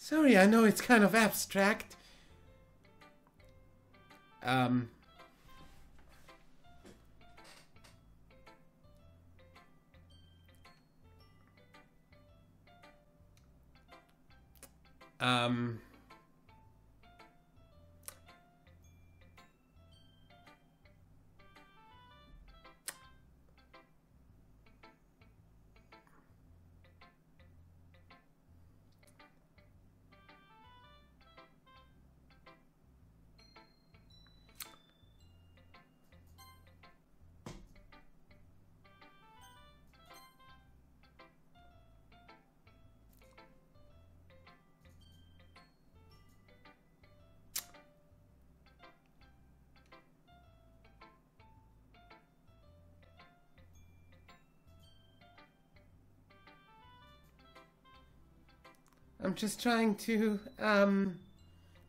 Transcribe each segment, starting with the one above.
Sorry, I know it's kind of abstract. Um... I'm just trying to,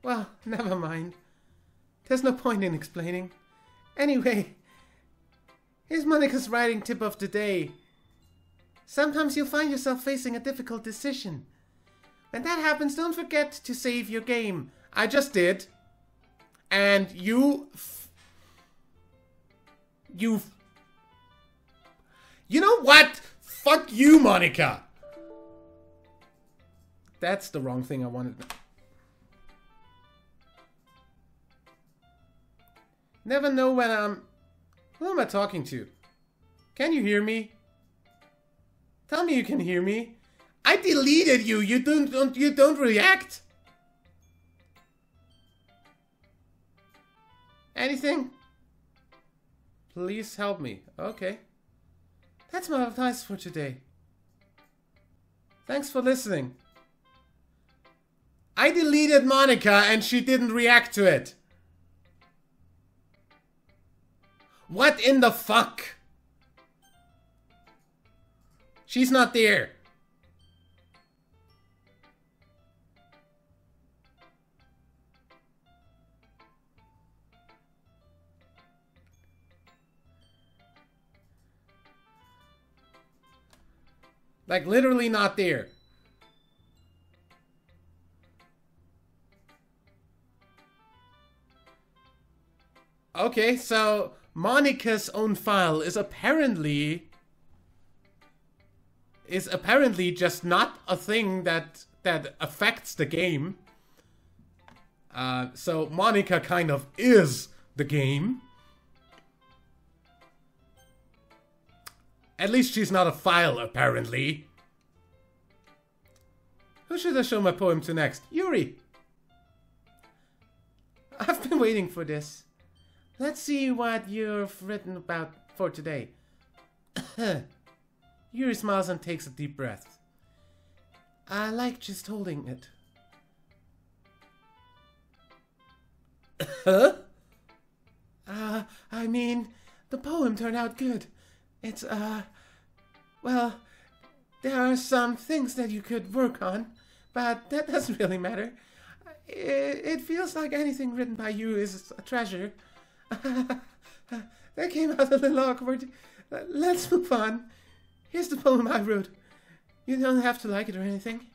well, never mind. There's no point in explaining. Anyway, here's Monica's writing tip of the day. Sometimes you'll find yourself facing a difficult decision. When that happens, don't forget to save your game. I just did. And you know what? Fuck you, Monica! That's the wrong thing I wanted. Never know when I'm... Who am I talking to? Can you hear me? Tell me you can hear me. I deleted you. You don't react. Anything? Please help me. Okay. That's my advice for today. Thanks for listening. I deleted Monica and she didn't react to it. What in the fuck? She's not there. Like literally not there. Okay, so Monica's own file is apparently just not a thing that affects the game. So Monica kind of is the game. At least she's not a file, apparently. Who should I show my poem to next? Yuri! I've been waiting for this. Let's see what you've written about for today. Yuri smiles and takes a deep breath. I like just holding it. Huh? I mean, the poem turned out good. It's, well, there are some things that you could work on, but that doesn't really matter. It feels like anything written by you is a treasure. That came out a little awkward. Let's move on. Here's the poem I wrote. You don't have to like it or anything.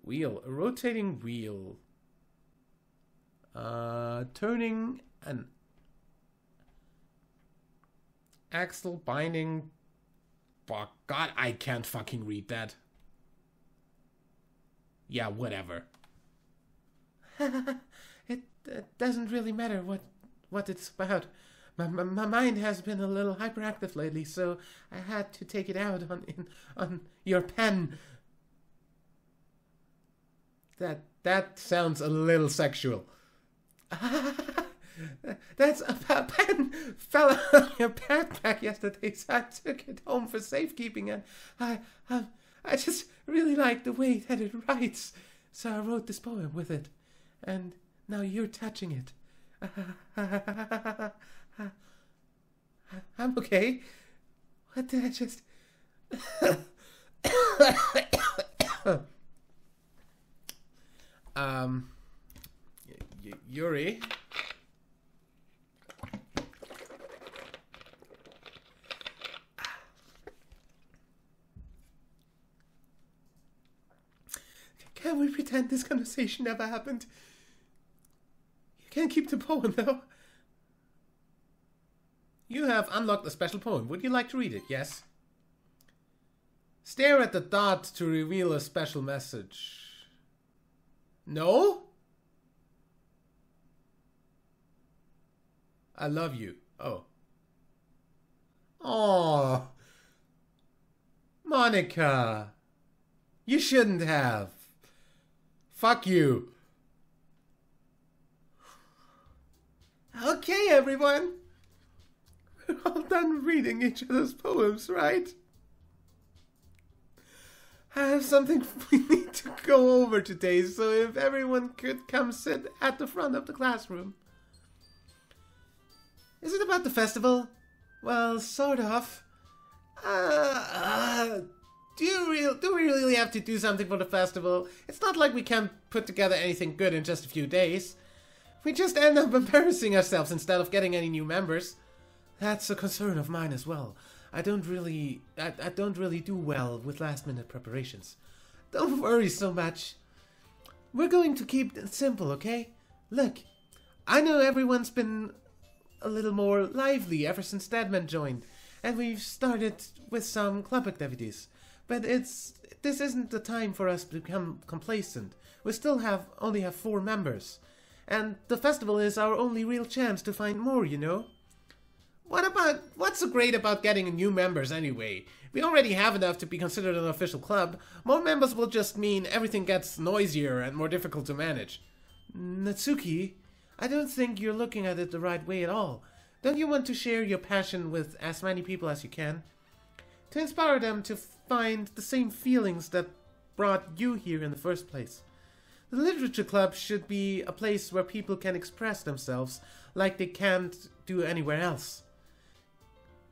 Wheel. A rotating wheel. Turning an axle binding. Fuck, God, I can't fucking read that. Yeah, whatever. It doesn't really matter what it's about. My mind has been a little hyperactive lately, so I had to take it out on your pen. That sounds a little sexual. That's a pen fell out of your backpack yesterday, so I took it home for safekeeping, and I just really like the way that it writes, so I wrote this poem with it, and now you're touching it. I'm okay. What did I just... Yuri? Can we pretend this conversation never happened? You can't keep the poem, though. You have unlocked a special poem. Would you like to read it? Yes. Stare at the dot to reveal a special message. No? I love you. Oh. Oh. Monica. You shouldn't have. Fuck you. Okay, everyone. We're all done reading each other's poems, right? I have something we need to go over today, so if everyone could come sit at the front of the classroom. Is it about the festival? Well, sort of. Do we really have to do something for the festival? It's not like we can put together anything good in just a few days. We just end up embarrassing ourselves instead of getting any new members. That's a concern of mine as well. I don't really do well with last-minute preparations. Don't worry so much. We're going to keep it simple, okay? Look, I know everyone's been a little more lively ever since Deadman joined, and we've started with some club activities. But this isn't the time for us to become complacent. We still only have 4 members, and the festival is our only real chance to find more, you know? What's so great about getting new members anyway? We already have enough to be considered an official club. More members will just mean everything gets noisier and more difficult to manage. Natsuki, I don't think you're looking at it the right way at all. Don't you want to share your passion with as many people as you can? To inspire them to find the same feelings that brought you here in the first place. The literature club should be a place where people can express themselves like they can't do anywhere else.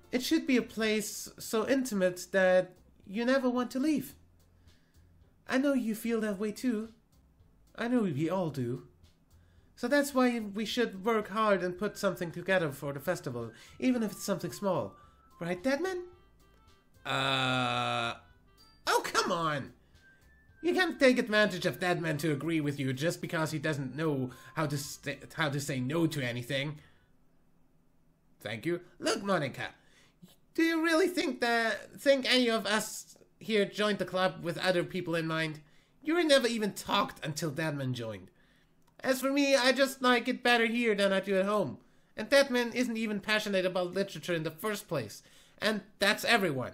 It should be a place so intimate that you never want to leave. I know you feel that way too. I know we all do. So that's why we should work hard and put something together for the festival, even if it's something small. Right, Deadman? Oh, come on! You can't take advantage of Deadman to agree with you just because he doesn't know how to say no to anything. Thank you. Look, Monica, do you really think any of us here joined the club with other people in mind? You were never even talked until Deadman joined. As for me, I just like it better here than I do at home. And Deadman isn't even passionate about literature in the first place. And that's everyone.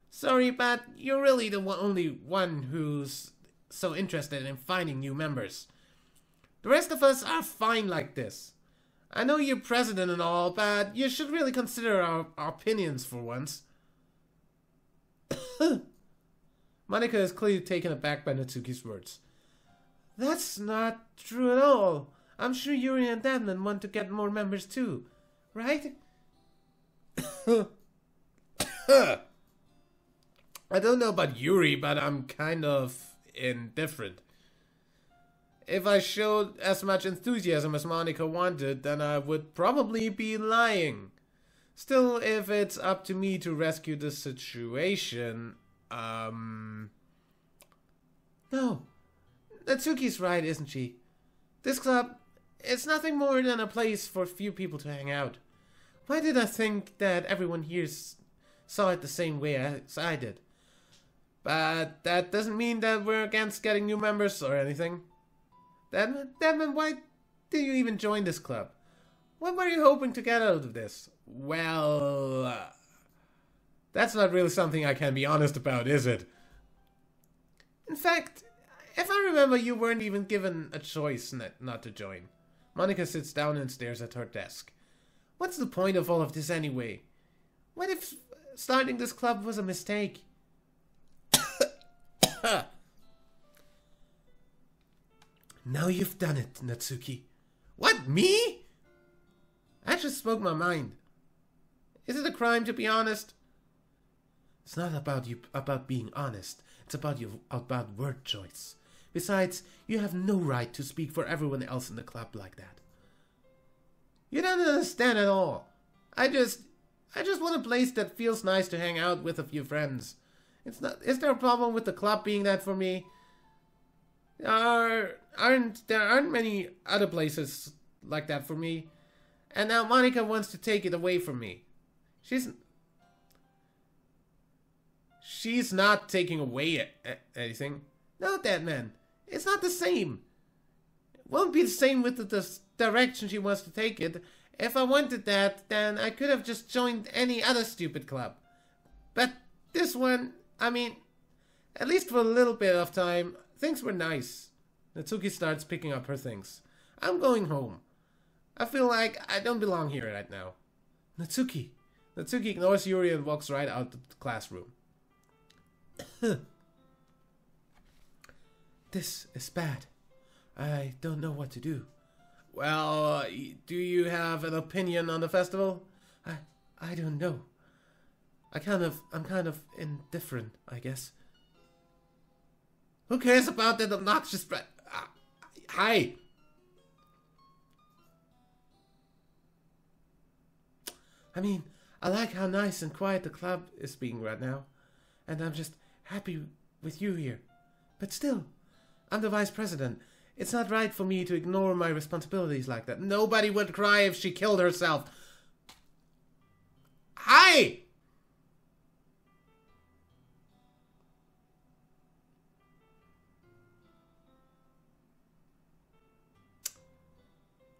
Sorry, but you're really the only one who's so interested in finding new members. The rest of us are fine like this. I know you're president and all, but you should really consider our opinions for once. Monica is clearly taken aback by Natsuki's words. That's not true at all. I'm sure Yuri and Deadman want to get more members too, right? I don't know about Yuri, but I'm kind of indifferent. If I showed as much enthusiasm as Monica wanted, then I would probably be lying. Still, if it's up to me to rescue the situation, No. Natsuki's right, isn't she? This club, it's nothing more than a place for few people to hang out. Why did I think that everyone here saw it the same way as I did? But that doesn't mean that we're against getting new members or anything. Deadman, why did you even join this club? What were you hoping to get out of this? Well, that's not really something I can be honest about, is it? In fact, if I remember, you weren't even given a choice not to join. Monica sits down and stares at her desk. What's the point of all of this anyway? What if starting this club was a mistake? Now you've done it, Natsuki. What, me? I just spoke my mind. Is it a crime to be honest? It's not about being honest. It's about word choice. Besides, you have no right to speak for everyone else in the club like that. You don't understand at all. I just want a place that feels nice to hang out with a few friends. Is there a problem with the club being that for me? There aren't many other places like that for me. And now Monica wants to take it away from me. She's not taking away anything. No, Deadman. It's not the same. It won't be the same with the direction she wants to take it. If I wanted that, then I could have just joined any other stupid club. But this one, I mean, at least for a little bit of time, things were nice. Natsuki starts picking up her things. I'm going home. I feel like I don't belong here right now. Natsuki. Natsuki ignores Yuri and walks right out of the classroom. This is bad. I don't know what to do. Well, do you have an opinion on the festival? I don't know. I'm kind of indifferent, I guess. Who cares about that obnoxious hi. I mean, I like how nice and quiet the club is being right now. And I'm just happy with you here. But still, I'm the vice president. It's not right for me to ignore my responsibilities like that. Nobody would cry if she killed herself. Hi!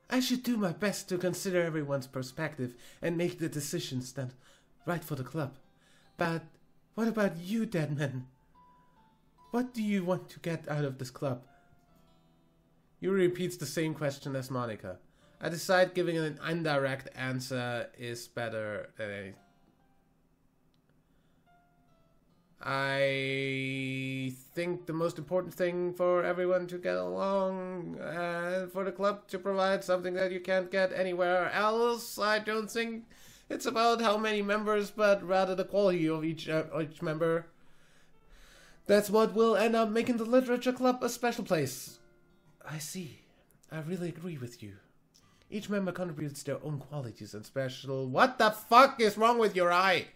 I should do my best to consider everyone's perspective and make the decisions that right for the club. But what about you, Deadman? What do you want to get out of this club? Yuri repeats the same question as Monica. I decide giving an indirect answer is better than anything. I think the most important thing for everyone to get along and for the club to provide something that you can't get anywhere else. I don't think it's about how many members, but rather the quality of each member. That's what will end up making the literature club a special place. I see. I really agree with you. Each member contributes their own qualities and special... What the fuck is wrong with your eye?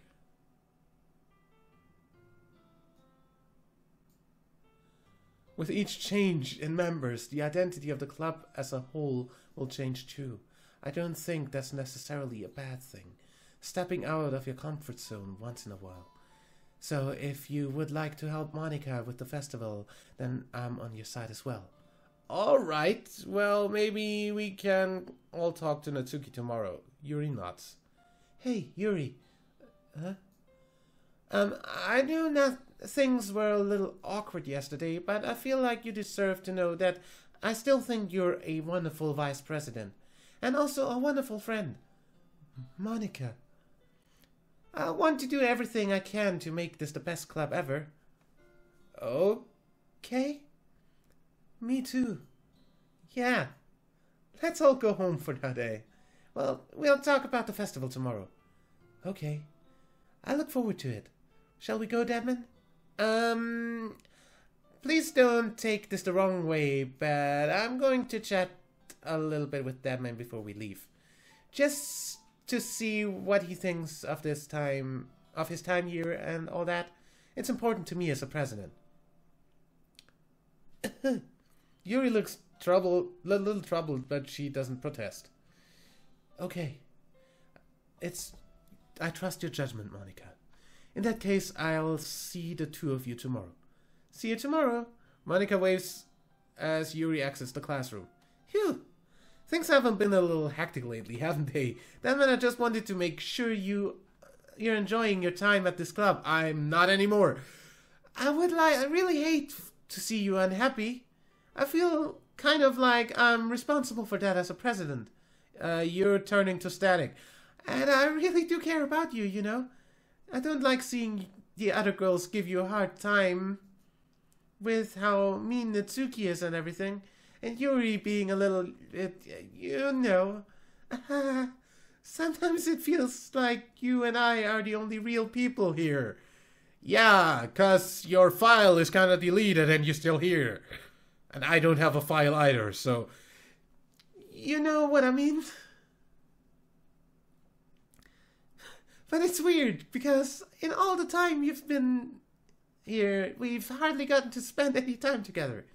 With each change in members, the identity of the club as a whole will change too. I don't think that's necessarily a bad thing. Stepping out of your comfort zone once in a while. So if you would like to help Monica with the festival, then I'm on your side as well. Alright, well maybe we can all talk to Natsuki tomorrow. Yuri nods. Hey, Yuri. Huh? I know that things were a little awkward yesterday, but I feel like you deserve to know that I still think you're a wonderful vice president. And also a wonderful friend. Monica. I want to do everything I can to make this the best club ever. Okay. Me too. Yeah. Let's all go home for that day. Well, we'll talk about the festival tomorrow. Okay. I look forward to it. Shall we go, Deadman? Please don't take this the wrong way, but I'm going to chat a little bit with Deadman before we leave. Just to see what he thinks of his time here and all that. It's important to me as a president. Yuri looks a little troubled, but she doesn't protest. Okay. I trust your judgment, Monica. In that case, I'll see the two of you tomorrow. See you tomorrow. Monica waves as Yuri exits the classroom. Phew. Things haven't been a little hectic lately, haven't they? Then I just wanted to make sure you're enjoying your time at this club. I'm not anymore. I really hate to see you unhappy. I feel kind of like I'm responsible for that as a president. You're turning to static. And I really do care about you, you know. I don't like seeing the other girls give you a hard time with how mean Natsuki is and everything. And Yuri being a little, you know. Sometimes it feels like you and I are the only real people here. Yeah, 'cause your file is kind of deleted and you're still here. And I don't have a file either, so... You know what I mean? But it's weird, because in all the time you've been here, we've hardly gotten to spend any time together.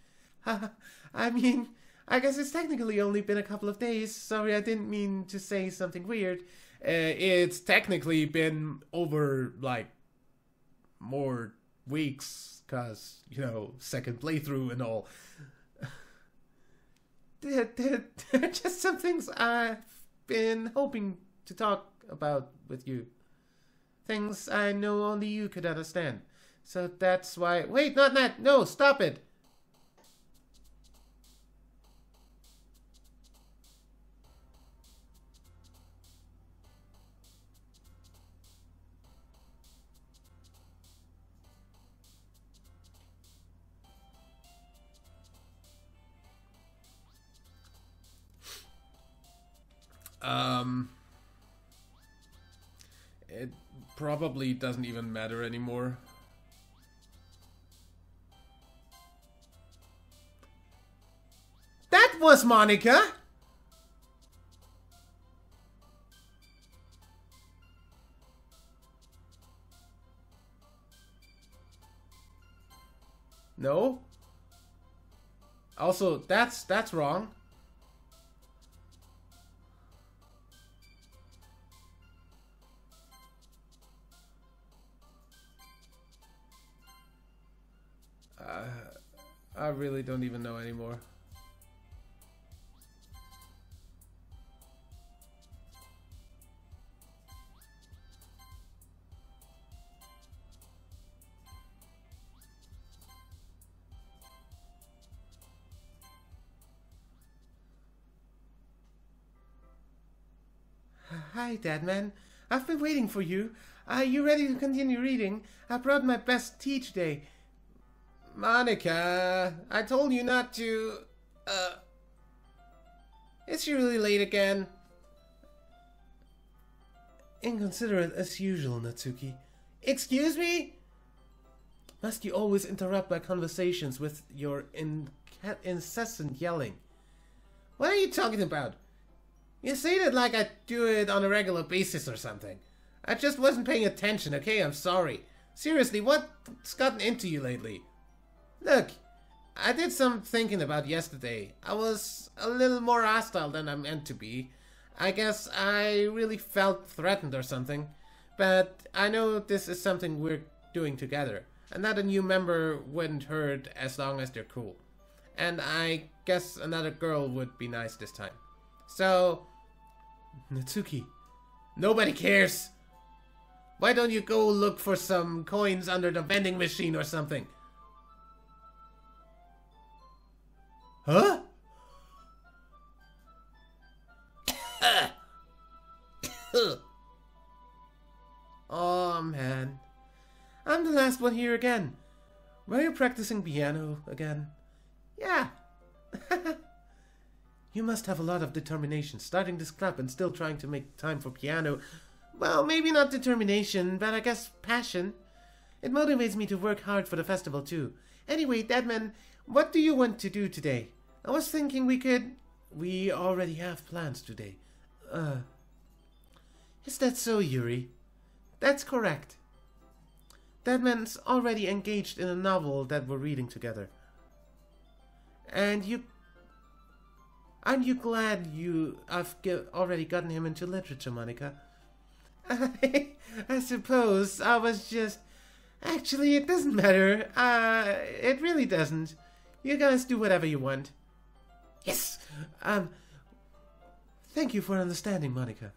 I mean, I guess it's technically only been a couple of days. Sorry, I didn't mean to say something weird. It's technically been over, like, more weeks, cause, you know, second playthrough and all. There are just some things I've been hoping to talk about with you. Things I know only you could understand. So that's why... Wait, not that! No, stop it! It probably doesn't even matter anymore. That was Monica! No? Also, that's wrong. I really don't even know anymore. Hi, Dadman. I've been waiting for you. Are you ready to continue reading? I brought my best tea today. Monica, I told you not to... Is she really late again? Inconsiderate as usual, Natsuki. Excuse me? Must you always interrupt my conversations with your incessant yelling? What are you talking about? You say that like I do it on a regular basis or something. I just wasn't paying attention, okay? I'm sorry. Seriously, what's gotten into you lately? Look, I did some thinking about yesterday. I was a little more hostile than I meant to be. I guess I really felt threatened or something. But I know this is something we're doing together. Another new member wouldn't hurt as long as they're cool. And I guess another girl would be nice this time. So... Natsuki, nobody cares. Why don't you go look for some coins under the vending machine or something? Huh? Oh man, I'm the last one here again. Were you practicing piano again? Yeah. You must have a lot of determination, starting this club and still trying to make time for piano. Well, maybe not determination, but I guess passion. It motivates me to work hard for the festival too. Anyway, Deadman, what do you want to do today? I was thinking we could... We already have plans today. Is that so, Yuri? That's correct. Deadman's already engaged in a novel that we're reading together. And you... Aren't you glad I've already gotten him into literature, Monica? I suppose I was just... Actually, it doesn't matter. It really doesn't. You guys do whatever you want. Yes! Thank you for understanding, Monica.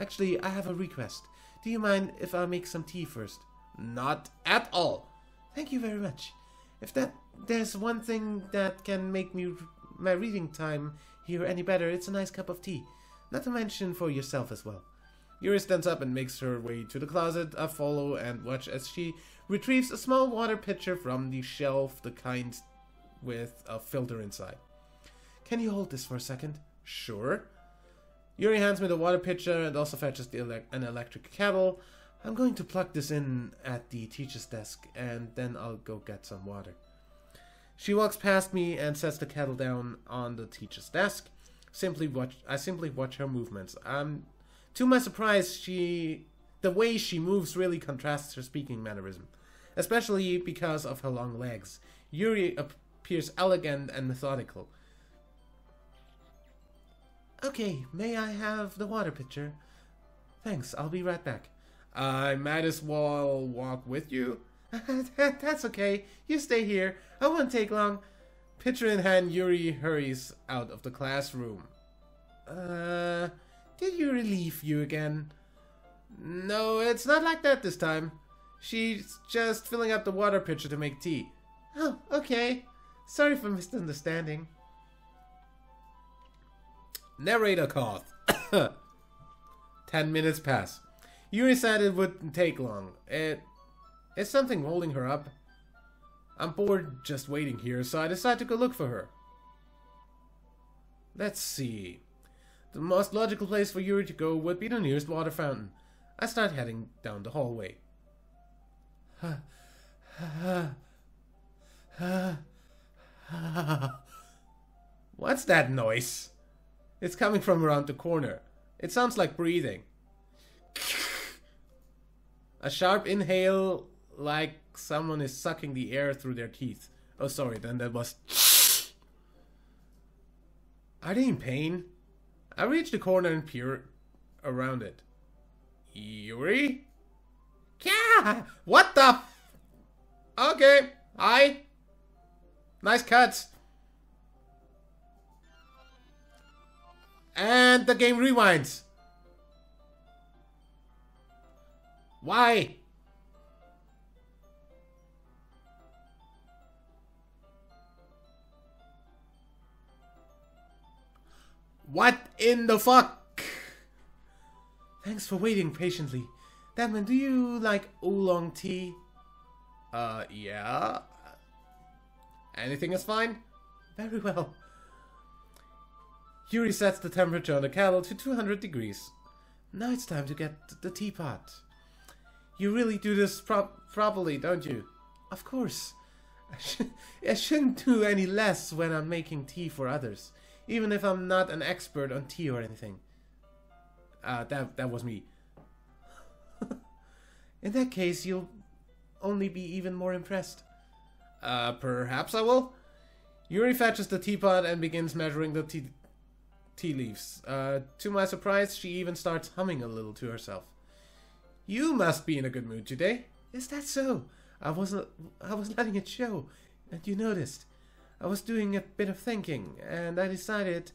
Actually, I have a request. Do you mind if I make some tea first? Not at all. Thank you very much. If there's one thing that can make my reading time here any better, it's a nice cup of tea. Not to mention for yourself as well. Yuri stands up and makes her way to the closet. I follow and watch as she retrieves a small water pitcher from the shelf, the kind with a filter inside. Can you hold this for a second? Sure. Yuri hands me the water pitcher and also fetches an electric kettle. I'm going to plug this in at the teacher's desk and then I'll go get some water. She walks past me and sets the kettle down on the teacher's desk. I simply watch her movements. To my surprise, the way she moves really contrasts her speaking mannerism, especially because of her long legs. Yuri appears elegant and methodical. Okay, may I have the water pitcher? Thanks, I'll be right back. I might as well walk with you. That's okay, you stay here. I won't take long. Pitcher in hand, Yuri hurries out of the classroom. Did Yuri leave you again? No, it's not like that this time. She's just filling up the water pitcher to make tea. Oh, okay. Sorry for misunderstanding. Narrator cough. 10 minutes pass. Yuri said it wouldn't take long. Is something holding her up? I'm bored just waiting here, so I decided to go look for her. Let's see. The most logical place for Yuri to go would be the nearest water fountain. I start heading down the hallway. What's that noise? It's coming from around the corner. It sounds like breathing. A sharp inhale, like someone is sucking the air through their teeth. Oh, sorry, then that was... Are they in pain? I reach the corner and peer around it. Yuri? Yeah! What the f... Okay, hi. Nice cuts. And the game rewinds. Why? What in the fuck? Thanks for waiting patiently. Damon, do you like oolong tea? Yeah. Anything is fine? Very well. Yuri sets the temperature on the kettle to 200 degrees. Now it's time to get the teapot. You really do this properly, don't you? Of course. I shouldn't do any less when I'm making tea for others, even if I'm not an expert on tea or anything. That was me. In that case, you'll only be even more impressed. Perhaps I will. Yuri fetches the teapot and begins measuring the tea leaves. To my surprise, she even starts humming a little to herself. You must be in a good mood today. Is that so? I was letting it show, and you noticed. I was doing a bit of thinking, and I decided...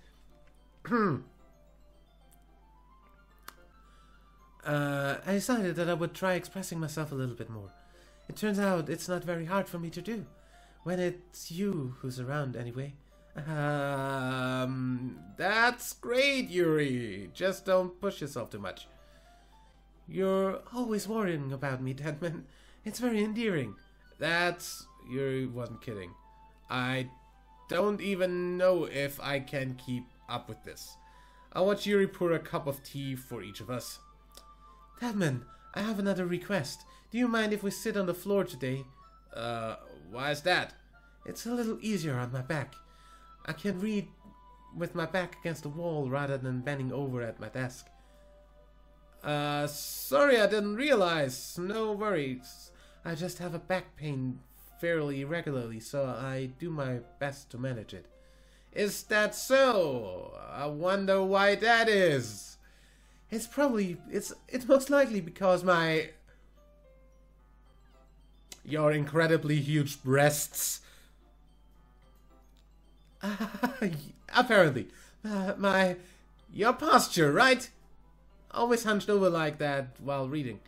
I decided that I would try expressing myself a little bit more. It turns out it's not very hard for me to do. When it's you who's around, anyway. That's great, Yuri. Just don't push yourself too much. You're always worrying about me, Deadman. It's very endearing. Yuri wasn't kidding. I don't even know if I can keep up with this. I'll watch Yuri pour a cup of tea for each of us. Deadman, I have another request. Do you mind if we sit on the floor today? Why is that? It's a little easier on my back. I can read with my back against the wall rather than bending over at my desk. Sorry, I didn't realize. No worries. I just have a back pain fairly regularly, so I do my best to manage it. Is that so? I wonder why that is. It's most likely because your incredibly huge breasts. Apparently. Your posture, right? Always hunched over like that while reading.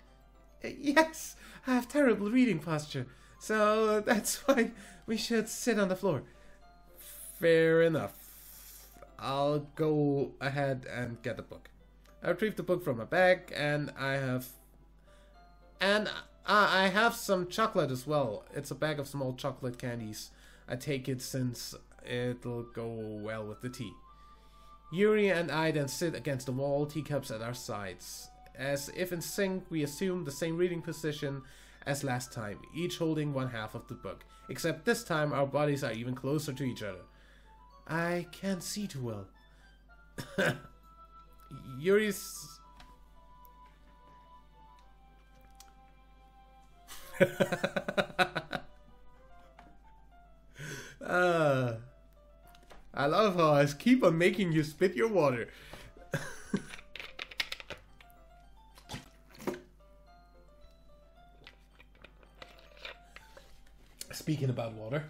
Yes, I have terrible reading posture, so that's why we should sit on the floor. Fair enough. I'll go ahead and get the book. I retrieve the book from my bag, and I have some chocolate as well. It's a bag of small chocolate candies. I take it since it'll go well with the tea. Yuri and I then sit against the wall, teacups at our sides. As if in sync, we assume the same reading position as last time, each holding one half of the book. Except this time, our bodies are even closer to each other. I can't see too well. Yuri's... I love how I keep on making you spit your water. Speaking about water.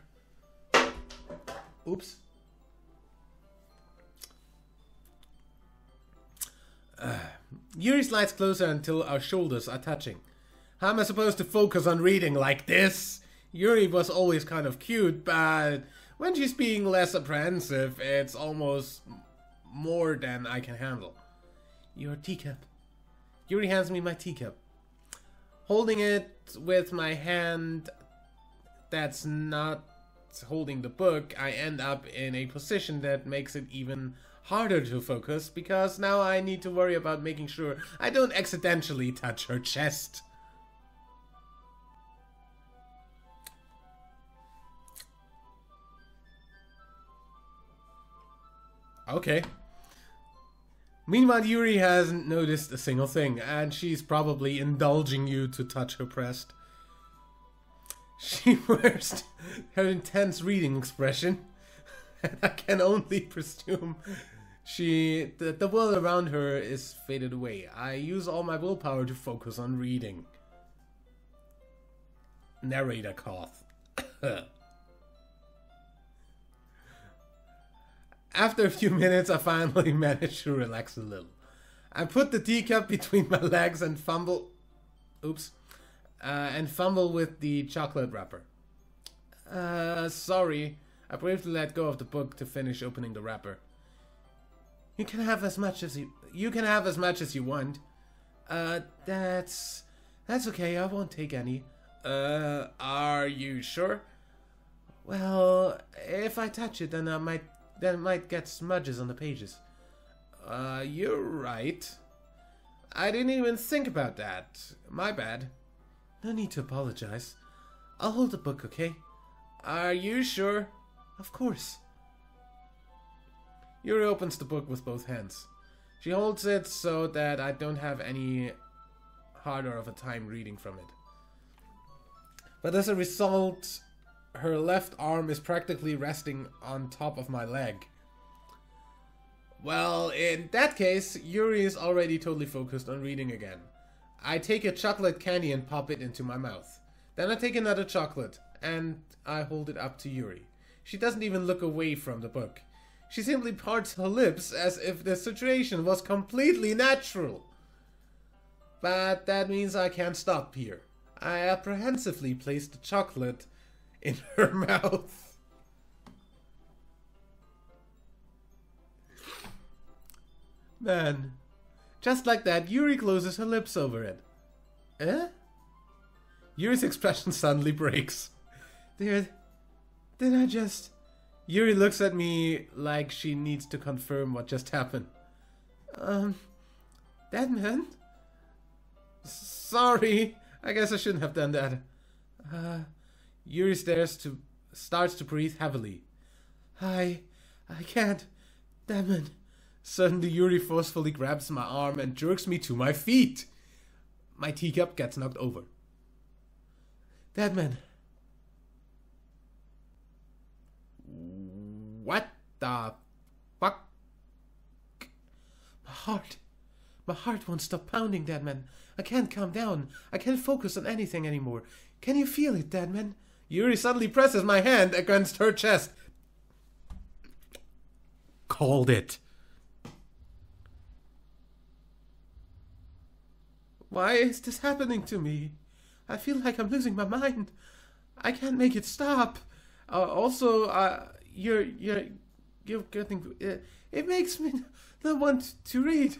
Oops. Yuri slides closer until our shoulders are touching. How am I supposed to focus on reading like this? Yuri was always kind of cute, but when she's being less apprehensive, it's almost more than I can handle. Your teacup. Yuri hands me my teacup. Holding it with my hand that's not holding the book, I end up in a position that makes it even harder to focus, because now I need to worry about making sure I don't accidentally touch her chest. Okay. Meanwhile, Yuri hasn't noticed a single thing, and she's probably indulging you to touch her breast. She wears her intense reading expression, and I can only presume the world around her is faded away. I use all my willpower to focus on reading. Narrator cough. After a few minutes, I finally managed to relax a little. I put the teacup between my legs and fumble... Oops. And fumble with the chocolate wrapper. Sorry. I briefly let go of the book to finish opening the wrapper. You can have as much as you want. That's okay. I won't take any. Are you sure? Well, if I touch it, then I might get smudges on the pages. You're right. I didn't even think about that. My bad. No need to apologize. I'll hold the book, okay? Are you sure? Of course. Yuri opens the book with both hands. She holds it so that I don't have any harder of a time reading from it. But as a result, her left arm is practically resting on top of my leg. Well, in that case, Yuri is already totally focused on reading again. I take a chocolate candy and pop it into my mouth. Then I take another chocolate and I hold it up to Yuri. She doesn't even look away from the book. She simply parts her lips as if the situation was completely natural. But that means I can't stop here. I apprehensively place the chocolate in her mouth. Man. Just like that, Yuri closes her lips over it. Eh? Yuri's expression suddenly breaks. Did I just... Yuri looks at me like she needs to confirm what just happened. That man? Sorry, I guess I shouldn't have done that. Yuri starts to breathe heavily. I can't. Damn it. Suddenly Yuri forcefully grabs my arm and jerks me to my feet. My teacup gets knocked over. Deadman. What the fuck? My heart won't stop pounding, Deadman. I can't calm down. I can't focus on anything anymore. Can you feel it, Deadman? Yuri suddenly presses my hand against her chest. Called it. Why is this happening to me? I feel like I'm losing my mind. I can't make it stop. You're getting... it makes me not want to read.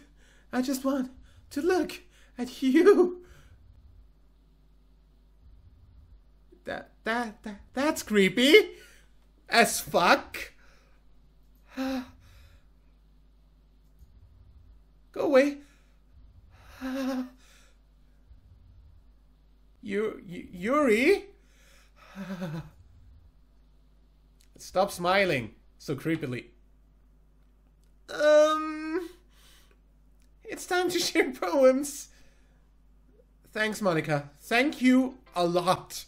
I just want to look at you. That's creepy as fuck. Go away. Yuri? Stop smiling so creepily. It's time to share poems. Thanks, Monica. Thank you a lot.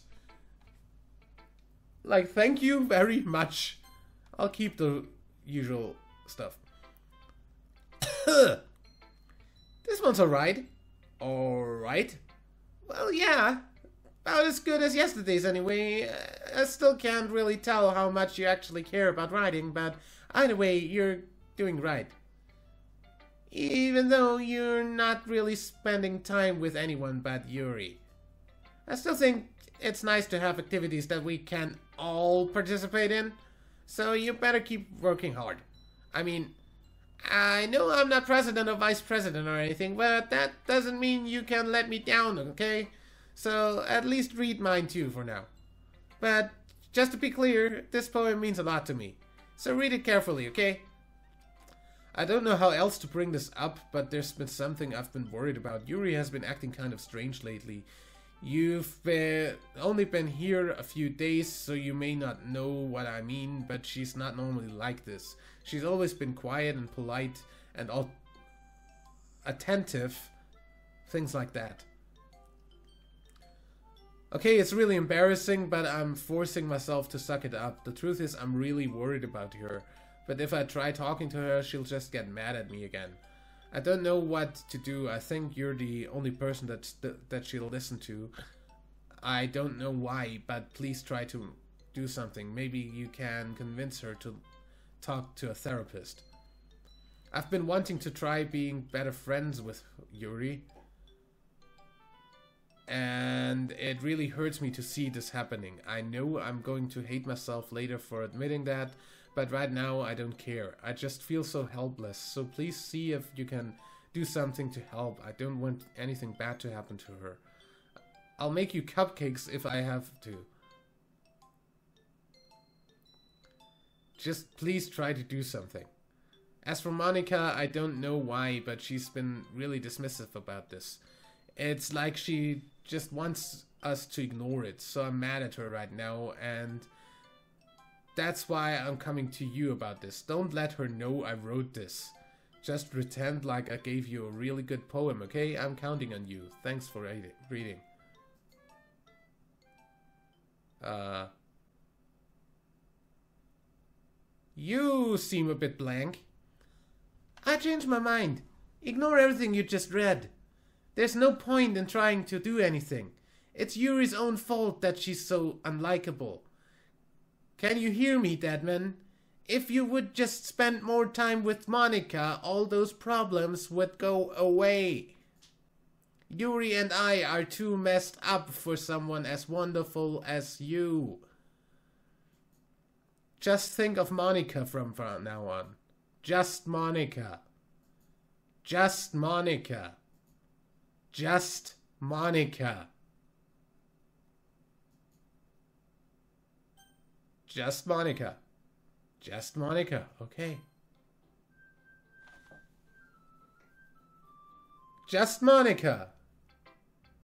Like, thank you very much. I'll keep the usual stuff. This one's alright. Alright. Well, yeah. About as good as yesterday's anyway. I still can't really tell how much you actually care about writing, but either way, you're doing right. Even though you're not really spending time with anyone but Yuri. I still think it's nice to have activities that we can all participate in. So you better keep working hard. I mean, I know I'm not president or vice president or anything, but that doesn't mean you can let me down, okay? So at least read mine too for now. But just to be clear, this poem means a lot to me. So read it carefully, okay? I don't know how else to bring this up, but there's been something I've been worried about. Yuri has been acting kind of strange lately. You've only been here a few days, so you may not know what I mean, but she's not normally like this. She's always been quiet and polite and all attentive, things like that. Okay, it's really embarrassing, but I'm forcing myself to suck it up. The truth is, I'm really worried about her, but if I try talking to her, she'll just get mad at me again. I don't know what to do. I think you're the only person that she'll listen to. I don't know why, but please try to do something. Maybe you can convince her to talk to a therapist. I've been wanting to try being better friends with Yuri. And it really hurts me to see this happening. I know I'm going to hate myself later for admitting that, but right now I don't care. I just feel so helpless. So please see if you can do something to help. I don't want anything bad to happen to her. I'll make you cupcakes if I have to. Just please try to do something. As for Monica, I don't know why, but she's been really dismissive about this. It's like she just wants us to ignore it. So I'm mad at her right now, and that's why I'm coming to you about this. Don't let her know I wrote this. Just pretend like I gave you a really good poem, okay? I'm counting on you. Thanks for reading. You seem a bit blank. I changed my mind. Ignore everything you just read. There's no point in trying to do anything. It's Yuri's own fault that she's so unlikable. Can you hear me, Deadman? If you would just spend more time with Monica, all those problems would go away. Yuri and I are too messed up for someone as wonderful as you. Just think of Monica from now on. Just Monica. Just Monica. Just Monica. Just Monica. Just Monica. Okay. Just Monica.